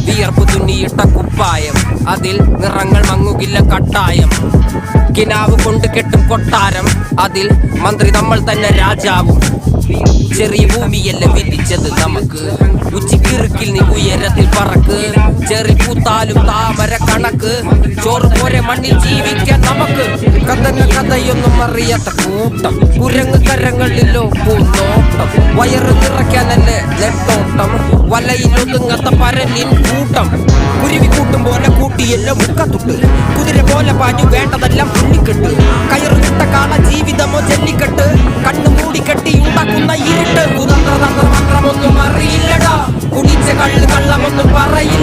വിയർപ്പ് തുന്നിയിട്ട കുപ്പായം, അതിൽ നിറങ്ങൾ മങ്ങുകില്ല കട്ടായം. കിനാവ് കൊണ്ട് കെട്ടും കൊട്ടാരം, അതിൽ മന്ത്രി നമ്മൾ തന്നെ രാജാവും. ചെറിയ ഭൂമിയല്ല വിധിച്ചത് നമുക്ക്, ഉച്ചിക്കിറുക്കിൽ നീ ഉയരത്തിൽ പറക്ക്. ചെറി പൂത്താലും താമര കണക്ക്, ചോറ് പോരെ മണ്ണിൽ ജീവിക്കാൻ നമുക്ക്. കഥയൊന്നും അറിയാത്ത കൂട്ടം, കുരങ്ങ് കരങ്ങളിലോ പൂന്തോട്ടം. വയറ് നിറയ്ക്കാനല്ലേ നെട്ടോട്ടം, വലയിലൊതുങ്ങാത്ത പരലിൻ കൂട്ടം. കുരുവി കൂട്ടും പോലെ കൂട്ടിയെല്ലാം മുക്കത്തുട്ട്, കുതിര പോലെ പാഞ്ഞു വേണ്ടതെല്ലാം പുള്ളിക്കെട്ട്. കയറുകിട്ട കാള ജീവിതമോ ജല്ലിക്കെട്ട്, കണ്ണു മൂടിക്കെട്ടി ഉണ്ടാക്കുന്ന ഇരുട്ട്. കുതന്ത്രതന്ത്രമന്ത്രമൊന്നും അറിയില്ലടാ, കുടിച്ച കള്ളൊന്നും പറയില്ല.